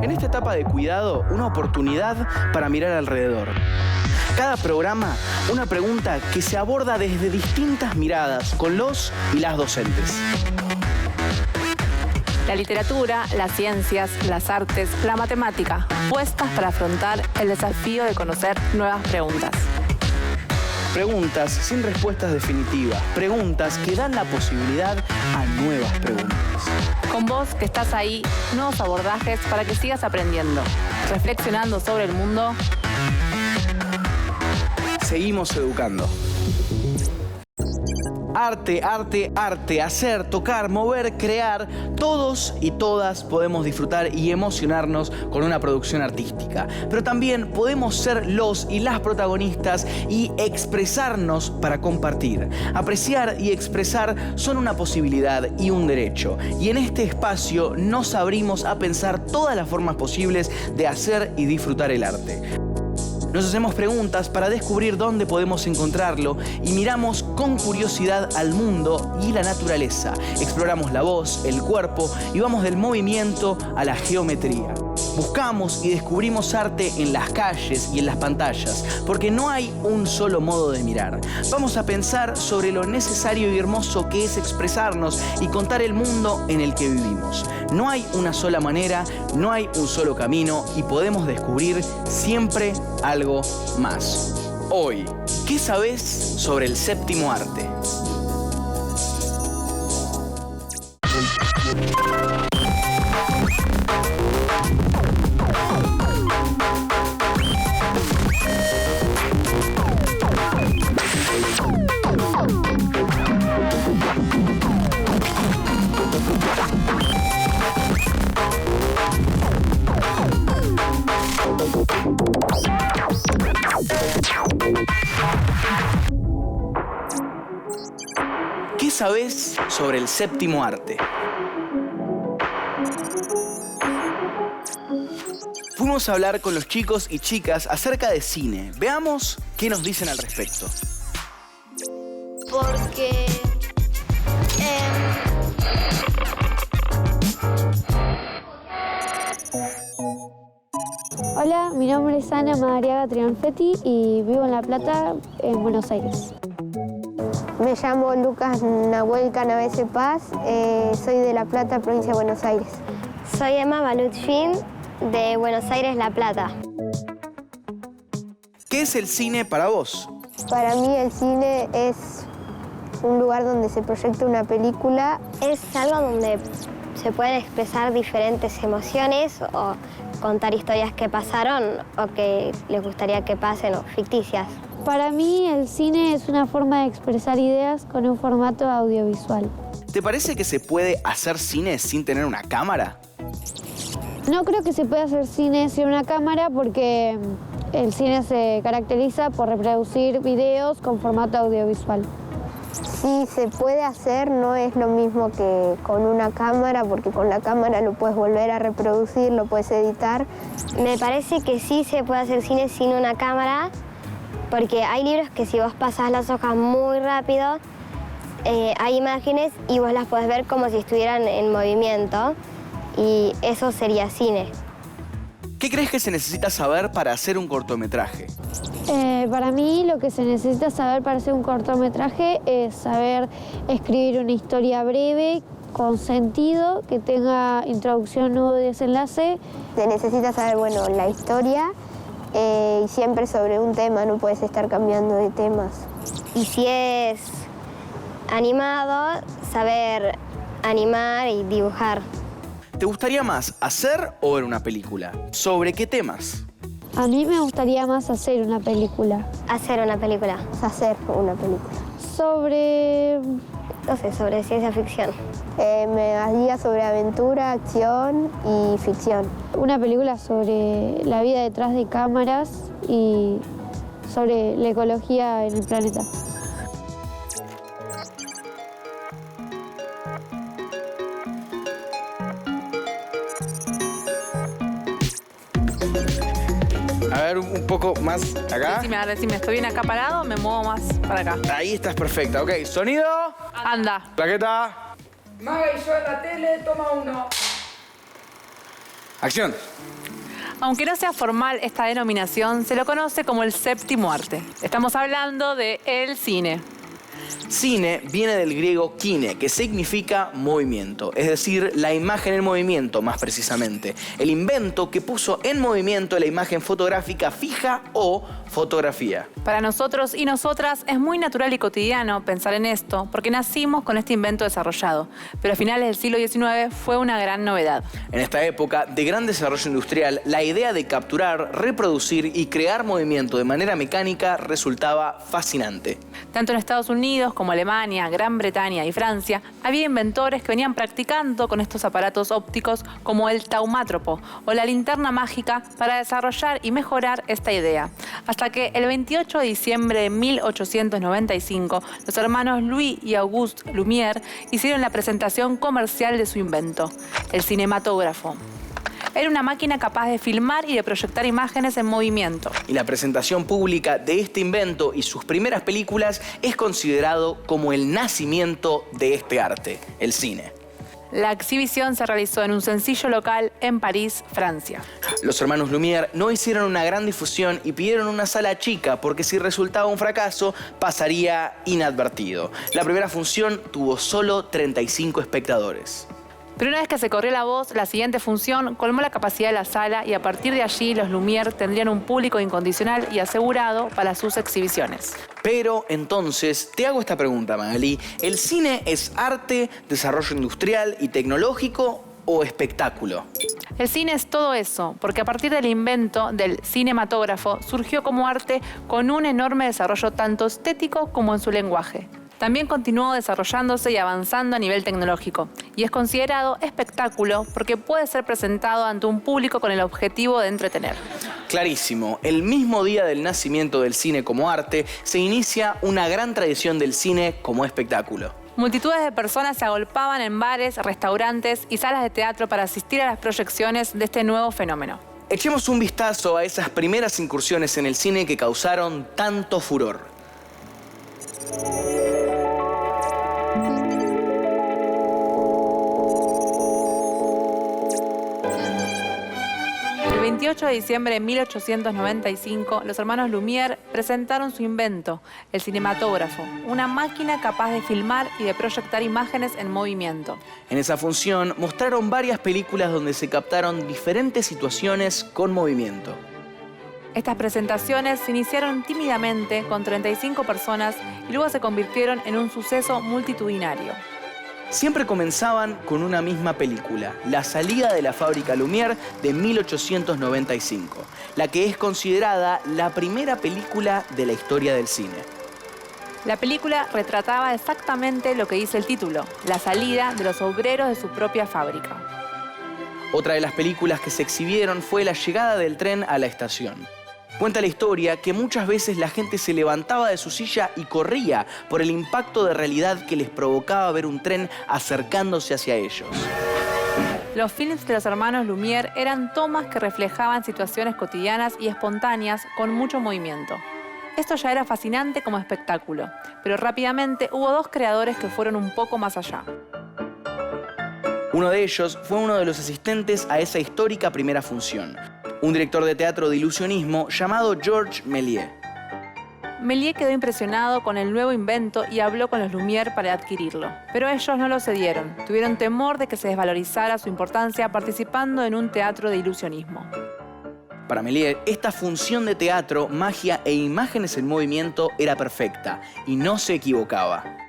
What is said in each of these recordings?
En esta etapa de cuidado, una oportunidad para mirar alrededor. Cada programa, una pregunta que se aborda desde distintas miradas con los y las docentes. La literatura, las ciencias, las artes, la matemática, puestas para afrontar el desafío de conocer nuevas preguntas. Preguntas sin respuestas definitivas, preguntas que dan la posibilidad a nuevas preguntas. Con vos que estás ahí, nuevos abordajes para que sigas aprendiendo, reflexionando sobre el mundo. Seguimos educando. Arte, arte, arte, hacer, tocar, mover, crear, todos y todas podemos disfrutar y emocionarnos con una producción artística. Pero también podemos ser los y las protagonistas y expresarnos para compartir. Apreciar y expresar son una posibilidad y un derecho. Y en este espacio nos abrimos a pensar todas las formas posibles de hacer y disfrutar el arte. Nos hacemos preguntas para descubrir dónde podemos encontrarlo y miramos con curiosidad al mundo y la naturaleza. Exploramos la voz, el cuerpo y vamos del movimiento a la geometría. Buscamos y descubrimos arte en las calles y en las pantallas, porque no hay un solo modo de mirar. Vamos a pensar sobre lo necesario y hermoso que es expresarnos y contar el mundo en el que vivimos. No hay una sola manera, no hay un solo camino y podemos descubrir siempre algo más. Hoy, ¿qué sabés sobre el séptimo arte? ¿Qué sabés sobre el séptimo arte? Fuimos a hablar con los chicos y chicas acerca de cine. Veamos qué nos dicen al respecto. Porque Hola, mi nombre es Ana Madariaga Trianfetti y vivo en La Plata, en Buenos Aires. Me llamo Lucas Nahuel Canavese Paz, soy de La Plata, provincia de Buenos Aires. soy Emma Balutfin de Buenos Aires, La Plata. ¿Qué es el cine para vos? Para mí el cine es un lugar donde se proyecta una película. Es algo donde se pueden expresar diferentes emociones o contar historias que pasaron o que les gustaría que pasen o ficticias. Para mí el cine es una forma de expresar ideas con un formato audiovisual. ¿Te parece que se puede hacer cine sin tener una cámara? No creo que se pueda hacer cine sin una cámara porque el cine se caracteriza por reproducir videos con formato audiovisual. Sí, se puede hacer, no es lo mismo que con una cámara, porque con la cámara lo puedes volver a reproducir, lo puedes editar. Me parece que sí se puede hacer cine sin una cámara, porque hay libros que si vos pasás las hojas muy rápido, hay imágenes y vos las podés ver como si estuvieran en movimiento, y eso sería cine. ¿Qué crees que se necesita saber para hacer un cortometraje? Para mí lo que se necesita saber para hacer un cortometraje es saber escribir una historia breve, con sentido, que tenga introducción, nudo y desenlace. Se necesita saber, bueno, la historia y siempre sobre un tema, no puedes estar cambiando de temas. Y si es animado, saber animar y dibujar. ¿Te gustaría más hacer o ver una película? ¿Sobre qué temas? A mí me gustaría más hacer una película. Hacer una película. Hacer una película. Sobre... No sé, sobre ciencia ficción. Me haría sobre aventura, acción y ficción. Una película sobre la vida detrás de cámaras y sobre la ecología en el planeta. A ver, un poco más acá. Decime, ¿estoy bien acá parado? Me muevo más para acá. Ahí estás perfecta. Ok, sonido. Anda. Plaqueta. Maga y yo en la tele, toma uno. ¡Acción! Aunque no sea formal esta denominación, se lo conoce como el séptimo arte. Estamos hablando de el cine. Cine viene del griego kine, que significa movimiento, es decir, la imagen en movimiento, más precisamente. El invento que puso en movimiento la imagen fotográfica fija o fotografía. Para nosotros y nosotras es muy natural y cotidiano pensar en esto, porque nacimos con este invento desarrollado, pero a finales del siglo XIX fue una gran novedad. En esta época de gran desarrollo industrial, la idea de capturar, reproducir y crear movimiento de manera mecánica resultaba fascinante. Tanto en Estados Unidos como Alemania, Gran Bretaña y Francia, había inventores que venían practicando con estos aparatos ópticos como el taumátropo o la linterna mágica para desarrollar y mejorar esta idea. Hasta que el 28 de diciembre de 1895, los hermanos Louis y Auguste Lumière hicieron la presentación comercial de su invento, el cinematógrafo. Era una máquina capaz de filmar y de proyectar imágenes en movimiento. Y la presentación pública de este invento y sus primeras películas es considerado como el nacimiento de este arte, el cine. La exhibición se realizó en un sencillo local en París, Francia. Los hermanos Lumière no hicieron una gran difusión y pidieron una sala chica porque si resultaba un fracaso pasaría inadvertido. La primera función tuvo solo 35 espectadores. Pero una vez que se corrió la voz, la siguiente función colmó la capacidad de la sala y a partir de allí los Lumière tendrían un público incondicional y asegurado para sus exhibiciones. Pero entonces, te hago esta pregunta, Magalí. ¿El cine es arte, desarrollo industrial y tecnológico o espectáculo? El cine es todo eso, porque a partir del invento del cinematógrafo surgió como arte con un enorme desarrollo tanto estético como en su lenguaje. También continuó desarrollándose y avanzando a nivel tecnológico, y es considerado espectáculo porque puede ser presentado ante un público con el objetivo de entretener. Clarísimo, el mismo día del nacimiento del cine como arte, se inicia una gran tradición del cine como espectáculo. Multitudes de personas se agolpaban en bares, restaurantes y salas de teatro para asistir a las proyecciones de este nuevo fenómeno. Echemos un vistazo a esas primeras incursiones en el cine que causaron tanto furor. El 28 de diciembre de 1895, los hermanos Lumière presentaron su invento, el cinematógrafo, una máquina capaz de filmar y de proyectar imágenes en movimiento. En esa función mostraron varias películas donde se captaron diferentes situaciones con movimiento. Estas presentaciones se iniciaron tímidamente con 35 personas y luego se convirtieron en un suceso multitudinario. Siempre comenzaban con una misma película, La salida de la fábrica Lumière de 1895, la que es considerada la primera película de la historia del cine. La película retrataba exactamente lo que dice el título, la salida de los obreros de su propia fábrica. Otra de las películas que se exhibieron fue la llegada del tren a la estación. Cuenta la historia que muchas veces la gente se levantaba de su silla y corría por el impacto de realidad que les provocaba ver un tren acercándose hacia ellos. Los films de los hermanos Lumière eran tomas que reflejaban situaciones cotidianas y espontáneas con mucho movimiento. Esto ya era fascinante como espectáculo, pero rápidamente hubo dos creadores que fueron un poco más allá. Uno de ellos fue uno de los asistentes a esa histórica primera función, un director de teatro de ilusionismo llamado Georges Méliès. Méliès quedó impresionado con el nuevo invento y habló con los Lumière para adquirirlo. Pero ellos no lo cedieron. Tuvieron temor de que se desvalorizara su importancia participando en un teatro de ilusionismo. Para Méliès, esta función de teatro, magia e imágenes en movimiento era perfecta y no se equivocaba.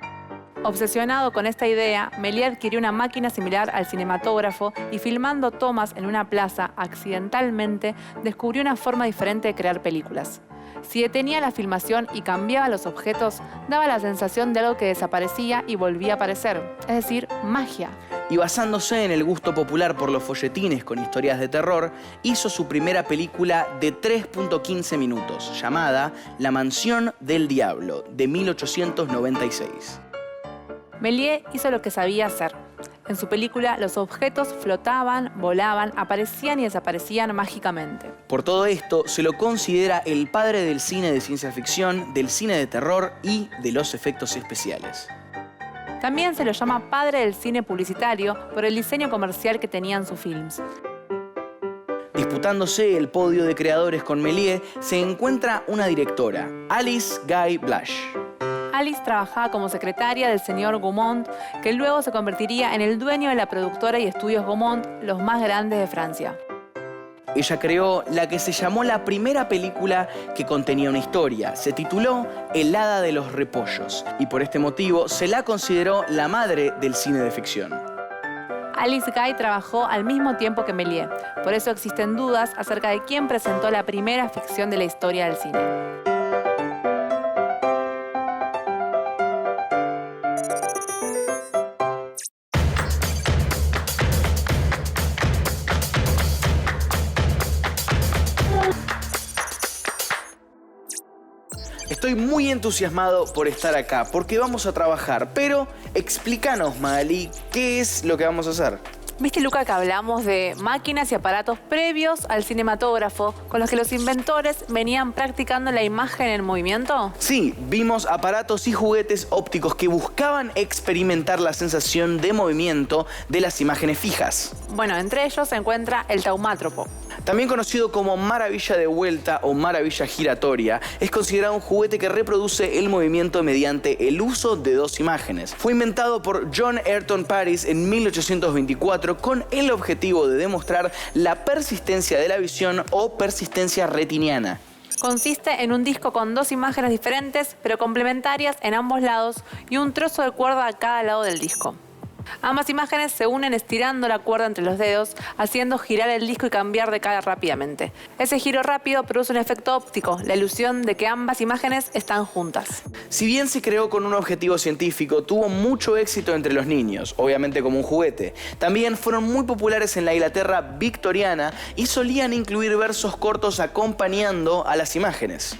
Obsesionado con esta idea, Méliès adquirió una máquina similar al cinematógrafo y filmando tomas en una plaza, accidentalmente, descubrió una forma diferente de crear películas. Si detenía la filmación y cambiaba los objetos, daba la sensación de algo que desaparecía y volvía a aparecer, es decir, magia. Y basándose en el gusto popular por los folletines con historias de terror, hizo su primera película de 3.15 minutos, llamada La mansión del diablo, de 1896. Méliès hizo lo que sabía hacer. En su película, los objetos flotaban, volaban, aparecían y desaparecían mágicamente. Por todo esto, se lo considera el padre del cine de ciencia ficción, del cine de terror y de los efectos especiales. También se lo llama padre del cine publicitario por el diseño comercial que tenían sus films. Disputándose el podio de creadores con Méliès se encuentra una directora, Alice Guy Blache. Alice trabajaba como secretaria del señor Gaumont, que luego se convertiría en el dueño de la productora y estudios Gaumont, los más grandes de Francia. Ella creó la que se llamó la primera película que contenía una historia. Se tituló El hada de los repollos y por este motivo se la consideró la madre del cine de ficción. Alice Guy trabajó al mismo tiempo que Méliès, por eso existen dudas acerca de quién presentó la primera ficción de la historia del cine. Estoy muy entusiasmado por estar acá, porque vamos a trabajar. Pero explícanos, Magalí, ¿qué es lo que vamos a hacer? ¿Viste, Luca, que hablamos de máquinas y aparatos previos al cinematógrafo con los que los inventores venían practicando la imagen en movimiento? Sí, vimos aparatos y juguetes ópticos que buscaban experimentar la sensación de movimiento de las imágenes fijas. Bueno, entre ellos se encuentra el taumátropo. También conocido como maravilla de vuelta o maravilla giratoria, es considerado un juguete que reproduce el movimiento mediante el uso de dos imágenes. Fue inventado por John Ayrton Paris en 1824 con el objetivo de demostrar la persistencia de la visión o persistencia retiniana. Consiste en un disco con dos imágenes diferentes, pero complementarias en ambos lados y un trozo de cuerda a cada lado del disco. Ambas imágenes se unen estirando la cuerda entre los dedos, haciendo girar el disco y cambiar de cara rápidamente. Ese giro rápido produce un efecto óptico, la ilusión de que ambas imágenes están juntas. Si bien se creó con un objetivo científico, tuvo mucho éxito entre los niños, obviamente como un juguete. También fueron muy populares en la Inglaterra victoriana y solían incluir versos cortos acompañando a las imágenes.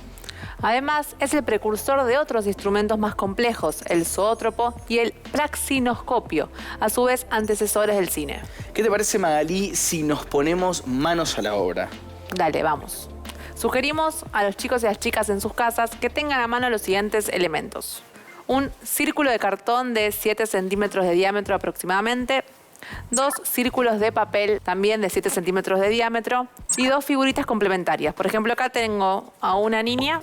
Además, es el precursor de otros instrumentos más complejos, el zoótropo y el praxinoscopio, a su vez antecesores del cine. ¿Qué te parece, Magalí, si nos ponemos manos a la obra? Dale, vamos. Sugerimos a los chicos y las chicas en sus casas que tengan a mano los siguientes elementos. Un círculo de cartón de 7 centímetros de diámetro aproximadamente, 2 círculos de papel también de 7 centímetros de diámetro y 2 figuritas complementarias. Por ejemplo, acá tengo a una niña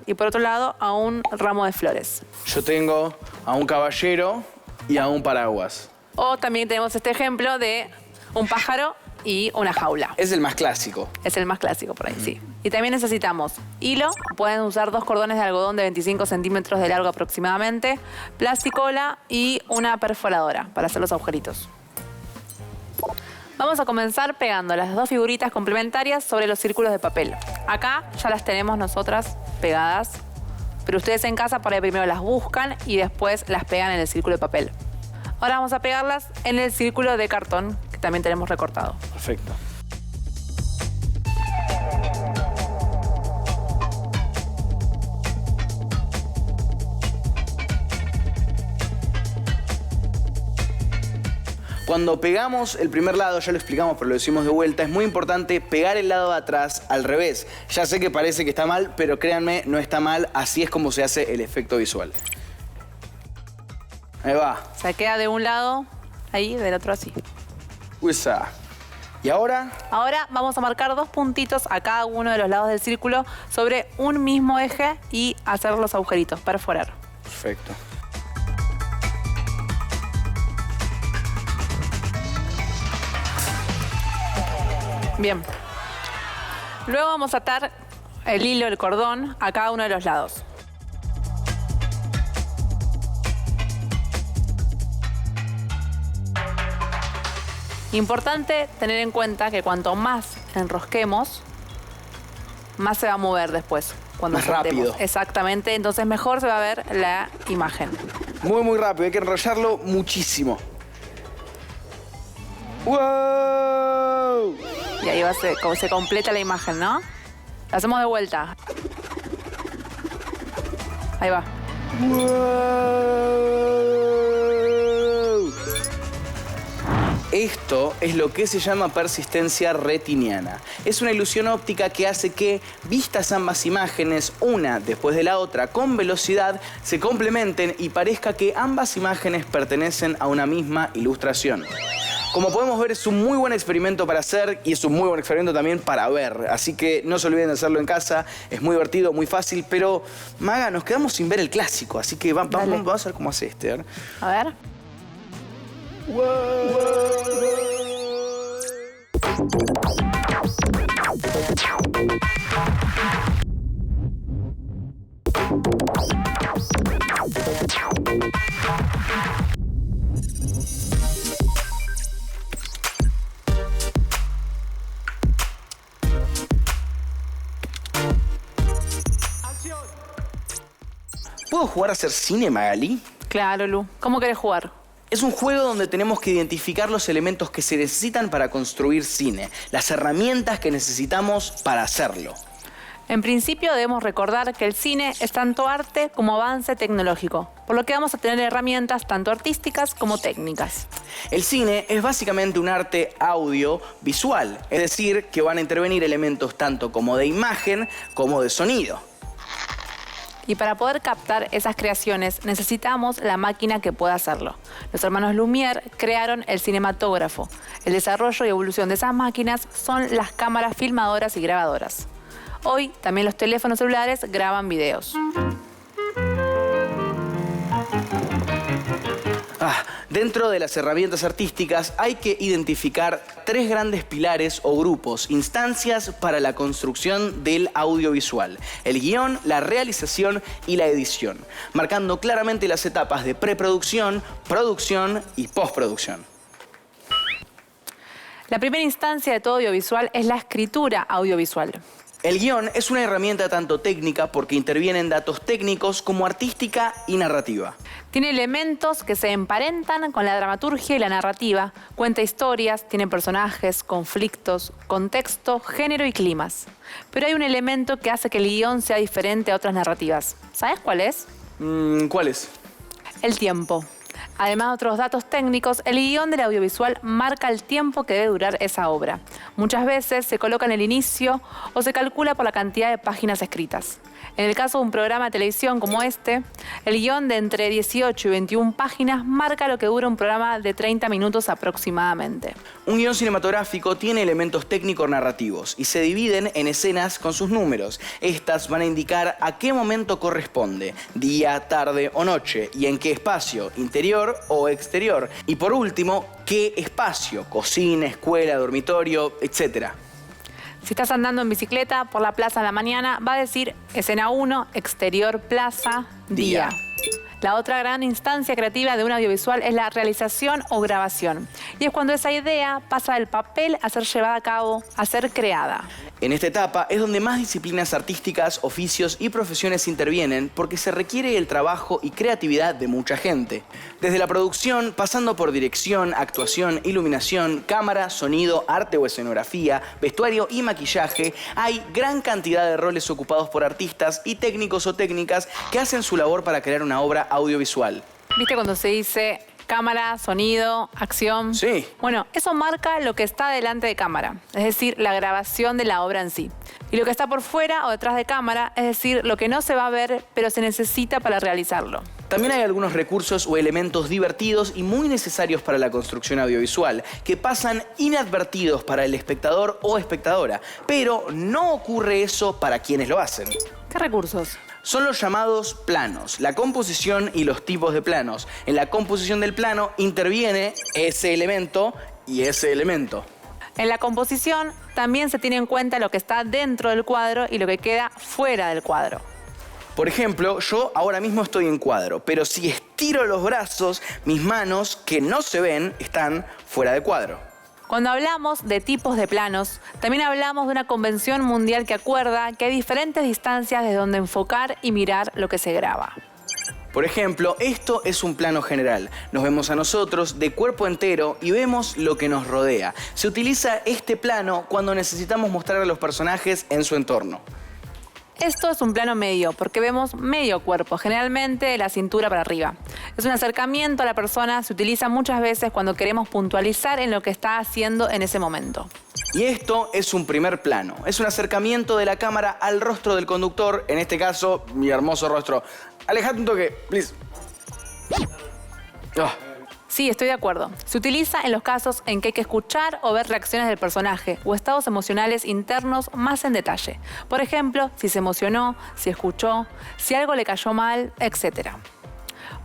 y por otro lado a un ramo de flores. Yo tengo a un caballero y a un paraguas. O también tenemos este ejemplo de un pájaro y una jaula. Es el más clásico. Es el más clásico por ahí, sí. Y también necesitamos hilo, pueden usar 2 cordones de algodón de 25 centímetros de largo aproximadamente, plasticola y una perforadora para hacer los agujeritos. Vamos a comenzar pegando las 2 figuritas complementarias sobre los círculos de papel. Acá ya las tenemos nosotras pegadas, pero ustedes en casa por ahí primero las buscan y después las pegan en el círculo de papel. Ahora vamos a pegarlas en el círculo de cartón que también tenemos recortado. Perfecto. Cuando pegamos el primer lado, ya lo explicamos, pero lo decimos de vuelta, es muy importante pegar el lado de atrás al revés. Ya sé que parece que está mal, pero créanme, no está mal. Así es como se hace el efecto visual. Ahí va. Se queda de un lado ahí, del otro así. Usa. ¿Y ahora? Ahora vamos a marcar 2 puntitos a cada uno de los lados del círculo sobre un mismo eje y hacer los agujeritos, perforar. Perfecto. Bien. Luego vamos a atar el hilo, el cordón, a cada uno de los lados. Importante tener en cuenta que cuanto más enrosquemos, más se va a mover después. Cuando Más rápido. Exactamente, entonces mejor se va a ver la imagen. Muy, muy rápido. Hay que enrollarlo muchísimo. ¡Wow! Y ahí se completa la imagen, ¿no? La hacemos de vuelta. Ahí va. ¡Wow! Esto es lo que se llama persistencia retiniana. Es una ilusión óptica que hace que, vistas ambas imágenes, una después de la otra, con velocidad, se complementen y parezca que ambas imágenes pertenecen a una misma ilustración. Como podemos ver, es un muy buen experimento para hacer y es un muy buen experimento también para ver. Así que no se olviden de hacerlo en casa. Es muy divertido, muy fácil, pero Maga, nos quedamos sin ver el clásico. Así que vamos a ver cómo hace este. A ver. A ver. ¿Puedo jugar a hacer cine, Magali? Claro, Lu. ¿Cómo querés jugar? Es un juego donde tenemos que identificar los elementos que se necesitan para construir cine, las herramientas que necesitamos para hacerlo. En principio debemos recordar que el cine es tanto arte como avance tecnológico, por lo que vamos a tener herramientas tanto artísticas como técnicas. El cine es básicamente un arte audiovisual, es decir, que van a intervenir elementos tanto como de imagen como de sonido. Y para poder captar esas creaciones necesitamos la máquina que pueda hacerlo. Los hermanos Lumière crearon el cinematógrafo. El desarrollo y evolución de esas máquinas son las cámaras filmadoras y grabadoras. Hoy también los teléfonos celulares graban videos. Dentro de las herramientas artísticas hay que identificar 3 grandes pilares o grupos, instancias para la construcción del audiovisual: el guión, la realización y la edición, marcando claramente las etapas de preproducción, producción y postproducción. La primera instancia de todo audiovisual es la escritura audiovisual. El guión es una herramienta tanto técnica porque intervienen datos técnicos como artística y narrativa. Tiene elementos que se emparentan con la dramaturgia y la narrativa. Cuenta historias, tiene personajes, conflictos, contexto, género y climas. Pero hay un elemento que hace que el guión sea diferente a otras narrativas. ¿Sabes cuál es? ¿Cuál es? El tiempo. Además de otros datos técnicos, el guión del audiovisual marca el tiempo que debe durar esa obra. Muchas veces se coloca en el inicio o se calcula por la cantidad de páginas escritas. En el caso de un programa de televisión como este, el guión de entre 18 y 21 páginas marca lo que dura un programa de 30 minutos aproximadamente. Un guión cinematográfico tiene elementos técnico-narrativos y se dividen en escenas con sus números. Estas van a indicar a qué momento corresponde, día, tarde o noche, y en qué espacio, interior o exterior. Y por último, qué espacio, cocina, escuela, dormitorio, etc. Si estás andando en bicicleta por la plaza en la mañana, va a decir escena 1, exterior, plaza, día. La otra gran instancia creativa de un audiovisual es la realización o grabación. Y es cuando esa idea pasa del papel a ser llevada a cabo, a ser creada. En esta etapa es donde más disciplinas artísticas, oficios y profesiones intervienen porque se requiere el trabajo y creatividad de mucha gente. Desde la producción, pasando por dirección, actuación, iluminación, cámara, sonido, arte o escenografía, vestuario y maquillaje, hay gran cantidad de roles ocupados por artistas y técnicos o técnicas que hacen su labor para crear una obra audiovisual. ¿Viste cuando se dice cámara, sonido, acción? Sí. Bueno, eso marca lo que está delante de cámara, es decir, la grabación de la obra en sí. Y lo que está por fuera o detrás de cámara, es decir, lo que no se va a ver, pero se necesita para realizarlo. También hay algunos recursos o elementos divertidos y muy necesarios para la construcción audiovisual, que pasan inadvertidos para el espectador o espectadora, pero no ocurre eso para quienes lo hacen. ¿Qué recursos? Son los llamados planos, la composición y los tipos de planos. En la composición del plano interviene ese elemento y ese elemento. En la composición también se tiene en cuenta lo que está dentro del cuadro y lo que queda fuera del cuadro. Por ejemplo, yo ahora mismo estoy en cuadro, pero si estiro los brazos, mis manos, que no se ven, están fuera de cuadro. Cuando hablamos de tipos de planos, también hablamos de una convención mundial que acuerda que hay diferentes distancias desde donde enfocar y mirar lo que se graba. Por ejemplo, esto es un plano general. Nos vemos a nosotros de cuerpo entero y vemos lo que nos rodea. Se utiliza este plano cuando necesitamos mostrar a los personajes en su entorno. Esto es un plano medio, porque vemos medio cuerpo, generalmente de la cintura para arriba. Es un acercamiento a la persona, se utiliza muchas veces cuando queremos puntualizar en lo que está haciendo en ese momento. Y esto es un primer plano. Es un acercamiento de la cámara al rostro del conductor, en este caso, mi hermoso rostro. Alejate un toque, please. Sí, estoy de acuerdo. Se utiliza en los casos en que hay que escuchar o ver reacciones del personaje o estados emocionales internos más en detalle. Por ejemplo, si se emocionó, si escuchó, si algo le cayó mal, etc.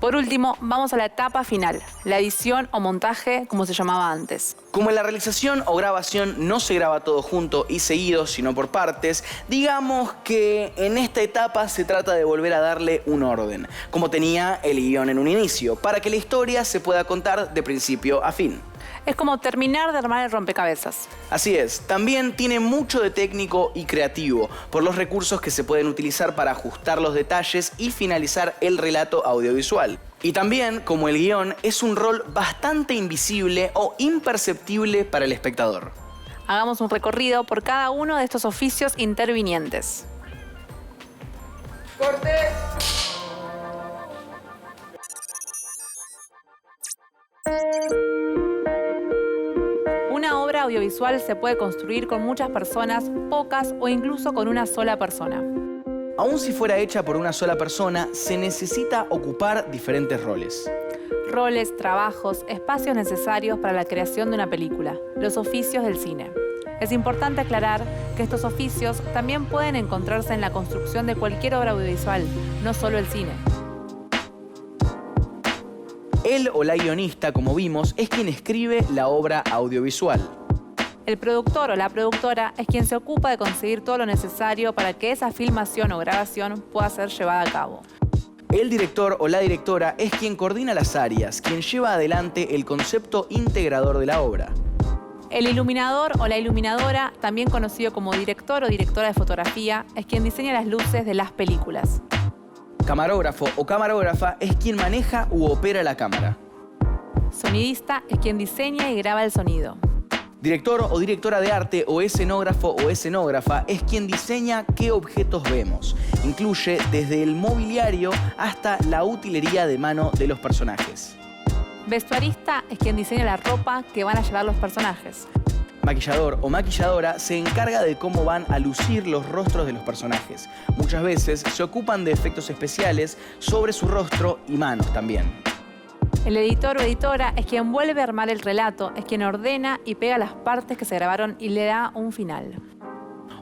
Por último, vamos a la etapa final, la edición o montaje, como se llamaba antes. Como en la realización o grabación no se graba todo junto y seguido, sino por partes, digamos que en esta etapa se trata de volver a darle un orden, como tenía el guión en un inicio, para que la historia se pueda contar de principio a fin. Es como terminar de armar el rompecabezas. Así es, también tiene mucho de técnico y creativo, por los recursos que se pueden utilizar para ajustar los detalles y finalizar el relato audiovisual. Y también, como el guión, es un rol bastante invisible o imperceptible para el espectador. Hagamos un recorrido por cada uno de estos oficios intervinientes. ¡Corte! Una obra audiovisual se puede construir con muchas personas, pocas o incluso con una sola persona. Aun si fuera hecha por una sola persona, se necesita ocupar diferentes roles. Roles, trabajos, espacios necesarios para la creación de una película, los oficios del cine. Es importante aclarar que estos oficios también pueden encontrarse en la construcción de cualquier obra audiovisual, no solo el cine. Él o la guionista, como vimos, es quien escribe la obra audiovisual. El productor o la productora es quien se ocupa de conseguir todo lo necesario para que esa filmación o grabación pueda ser llevada a cabo. El director o la directora es quien coordina las áreas, quien lleva adelante el concepto integrador de la obra. El iluminador o la iluminadora, también conocido como director o directora de fotografía, es quien diseña las luces de las películas. Camarógrafo o camarógrafa es quien maneja u opera la cámara. Sonidista es quien diseña y graba el sonido. Director o directora de arte o escenógrafo o escenógrafa es quien diseña qué objetos vemos. Incluye desde el mobiliario hasta la utilería de mano de los personajes. Vestuarista es quien diseña la ropa que van a llevar los personajes. Maquillador o maquilladora se encarga de cómo van a lucir los rostros de los personajes. Muchas veces se ocupan de efectos especiales sobre su rostro y manos también. El editor o editora es quien vuelve a armar el relato, es quien ordena y pega las partes que se grabaron y le da un final.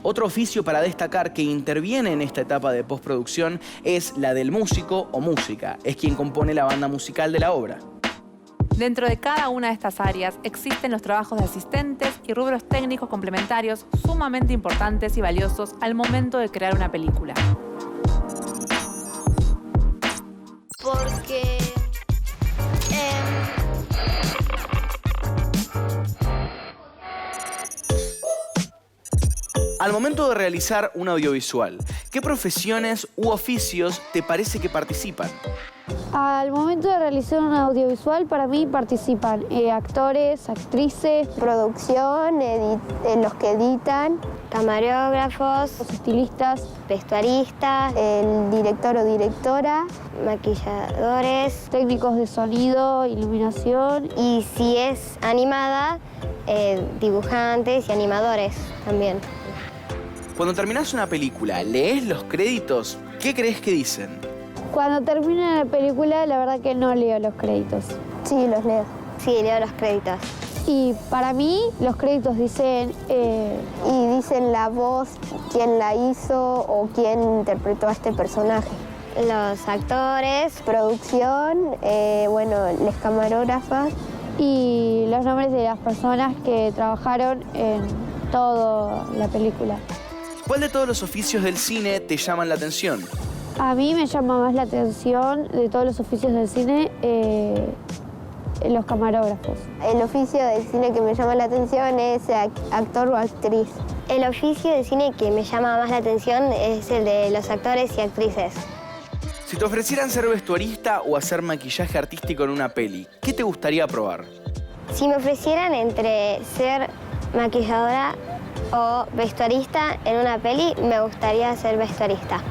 Otro oficio para destacar que interviene en esta etapa de postproducción es la del músico o música. Es quien compone la banda musical de la obra. Dentro de cada una de estas áreas existen los trabajos de asistentes y rubros técnicos complementarios sumamente importantes y valiosos al momento de crear una película. Porque Al momento de realizar un audiovisual, ¿qué profesiones u oficios te parece que participan? Al momento de realizar un audiovisual, para mí participan actores, actrices, Producción, los que editan, camarógrafos, los estilistas, vestuaristas, el director o directora, maquilladores técnicos de sonido, iluminación. y si es animada, dibujantes y animadores también. Cuando terminás una película, ¿lees los créditos? ¿Qué crees que dicen? Cuando termina la película, la verdad que no leo los créditos. sí, los leo. Sí, leo los créditos. Y para mí, los créditos dicen Y dicen la voz, quién la hizo o quién interpretó a este personaje. Los actores, Producción, las camarógrafas. y los nombres de las personas que trabajaron en toda la película. ¿Cuál de todos los oficios del cine te llaman la atención? A mí me llama más la atención de todos los oficios del cine los camarógrafos. El oficio de cine que me llama la atención es actor o actriz. el oficio de cine que me llama más la atención es el de los actores y actrices. Si te ofrecieran ser vestuarista o hacer maquillaje artístico en una peli, ¿qué te gustaría probar? Si me ofrecieran entre ser maquilladora o vestuarista en una peli, me gustaría ser vestuarista.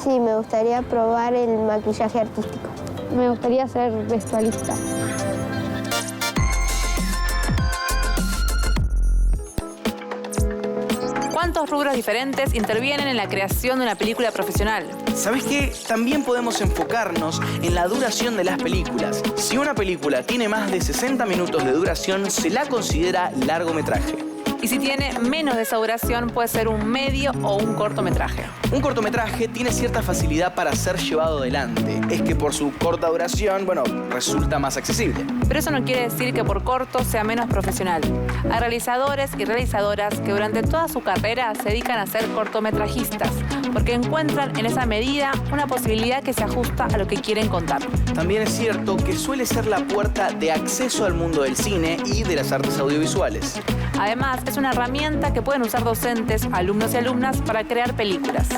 Sí, me gustaría probar el maquillaje artístico. Me gustaría ser vestuarista. ¿Cuántos rubros diferentes intervienen en la creación de una película profesional? ¿Sabes qué? También podemos enfocarnos en la duración de las películas. Si una película tiene más de 60 minutos de duración, se la considera largometraje. Y si tiene menos de esa duración, puede ser un medio o un cortometraje. Un cortometraje tiene cierta facilidad para ser llevado adelante. Es que por su corta duración, resulta más accesible. Pero eso no quiere decir que por corto sea menos profesional. Hay realizadores y realizadoras que durante toda su carrera se dedican a ser cortometrajistas, porque encuentran en esa medida una posibilidad que se ajusta a lo que quieren contar. También es cierto que suele ser la puerta de acceso al mundo del cine y de las artes audiovisuales. Además, es una herramienta que pueden usar docentes, alumnos y alumnas para crear películas.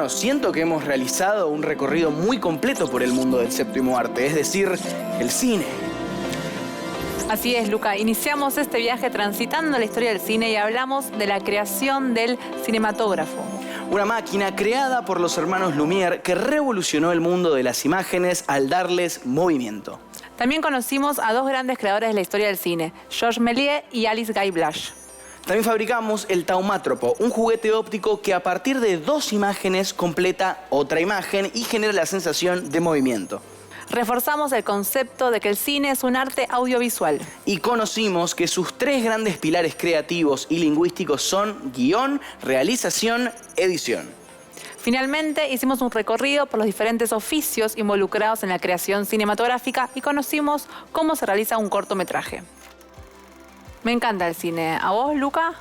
Siento que hemos realizado un recorrido muy completo por el mundo del séptimo arte, es decir, el cine. Así es, Luca. Iniciamos este viaje transitando la historia del cine y hablamos de la creación del cinematógrafo. Una máquina creada por los hermanos Lumière que revolucionó el mundo de las imágenes al darles movimiento. También conocimos a dos grandes creadores de la historia del cine, Georges Méliès y Alice Guy Blache. También fabricamos el taumátropo, un juguete óptico que a partir de dos imágenes completa otra imagen y genera la sensación de movimiento. Reforzamos el concepto de que el cine es un arte audiovisual. Y conocimos que sus tres grandes pilares creativos y lingüísticos son guión, realización, edición. Finalmente, hicimos un recorrido por los diferentes oficios involucrados en la creación cinematográfica y conocimos cómo se realiza un cortometraje. Me encanta el cine. ¿A vos, Luca?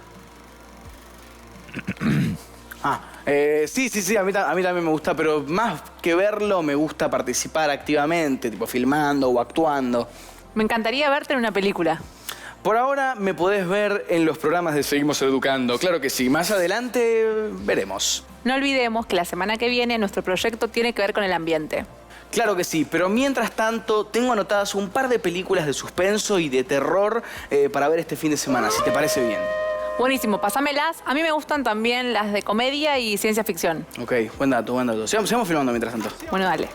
Sí, a mí también me gusta, pero más que verlo, me gusta participar activamente, tipo filmando o actuando. Me encantaría verte en una película. Por ahora me podés ver en los programas de Seguimos Educando. Claro que sí, más adelante veremos. No olvidemos que la semana que viene nuestro proyecto tiene que ver con el ambiente. Claro que sí, pero mientras tanto tengo anotadas un par de películas de suspenso y de terror para ver este fin de semana, si te parece bien. Buenísimo, pásamelas. A mí me gustan también las de comedia y ciencia ficción. Ok, buen dato. Sigamos filmando mientras tanto. Bueno, dale.